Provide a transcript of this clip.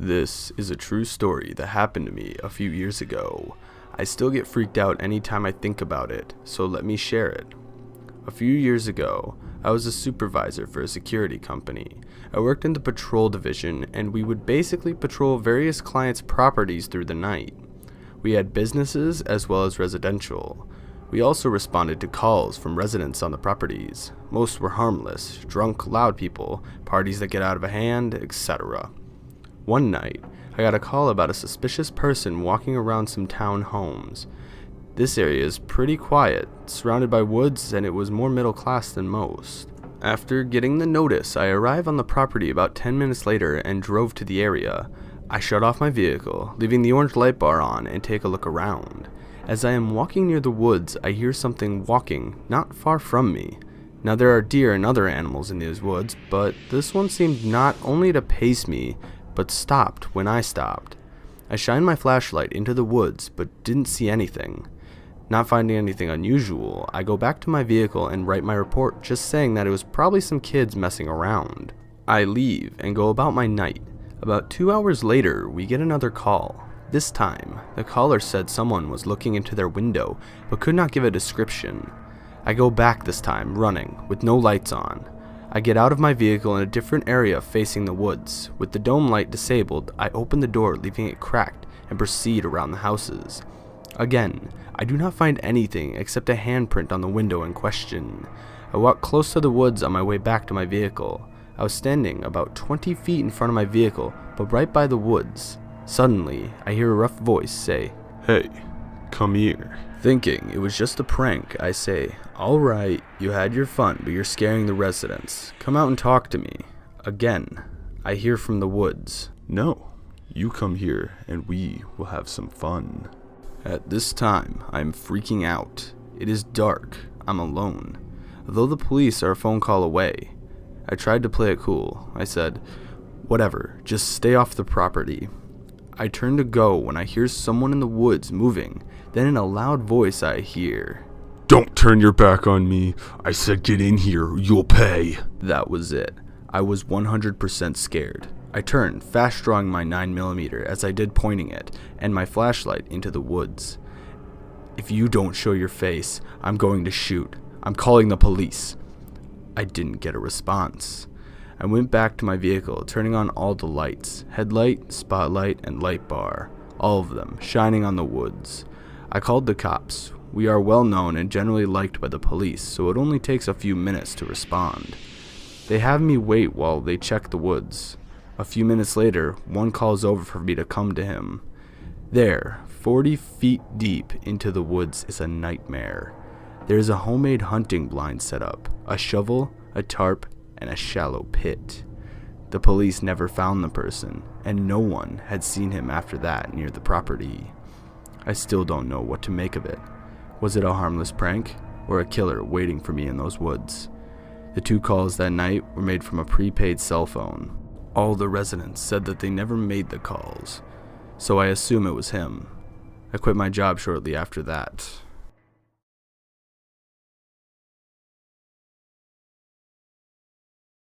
This is a true story that happened to me a few years ago. I still get freaked out anytime I think about it, so let me share it. A few years ago, I was a supervisor for a security company. I worked in the patrol division, and we would basically patrol various clients' properties through the night. We had businesses as well as residential. We also responded to calls from residents on the properties. Most were harmless, drunk, loud people, parties that get out of hand, etc. One night, I got a call about a suspicious person walking around some town homes. This area is pretty quiet, surrounded by woods, and it was more middle class than most. After getting the notice, I arrived on the property about 10 minutes later and drove to the area. I shut off my vehicle, leaving the orange light bar on, and take a look around. As I am walking near the woods, I hear something walking not far from me. Now there are deer and other animals in these woods, but this one seemed not only to pace me, but stopped when I stopped. I shined my flashlight into the woods, but didn't see anything. Not finding anything unusual, I go back to my vehicle and write my report, just saying that it was probably some kids messing around. I leave and go about my night. About 2 hours later, we get another call. This time, the caller said someone was looking into their window, but could not give a description. I go back this time, running, with no lights on. I get out of my vehicle in a different area facing the woods. With the dome light disabled, I open the door, leaving it cracked, and proceed around the houses. Again, I do not find anything except a handprint on the window in question. I walk close to the woods on my way back to my vehicle. I was standing about 20 feet in front of my vehicle, but right by the woods. Suddenly, I hear a rough voice say, "Hey, come here." Thinking it was just a prank, I say, "Alright, you had your fun, but you're scaring the residents. Come out and talk to me." Again, I hear from the woods, "No, you come here and we will have some fun." At this time, I am freaking out. It is dark. I'm alone. Although the police are a phone call away. I tried to play it cool. I said, "Whatever, just stay off the property." I turn to go when I hear someone in the woods moving. Then in a loud voice I hear, "Don't turn your back on me. I said get in here, you'll pay." That was it. I was 100% scared. I turned, fast drawing my 9mm as I did pointing it, and my flashlight into the woods. "If you don't show your face, I'm going to shoot. I'm calling the police." I didn't get a response. I went back to my vehicle, turning on all the lights, headlight, spotlight, and light bar, all of them shining on the woods. I called the cops. We are well known and generally liked by the police, so it only takes a few minutes to respond. They have me wait while they check the woods. A few minutes later, one calls over for me to come to him. There, 40 feet deep into the woods is a nightmare. There is a homemade hunting blind set up, a shovel, a tarp, and a shallow pit. The police never found the person, and no one had seen him after that near the property. I still don't know what to make of it. Was it a harmless prank, or a killer waiting for me in those woods? The 2 calls that night were made from a prepaid cell phone. All the residents said that they never made the calls, so I assume it was him. I quit my job shortly after that.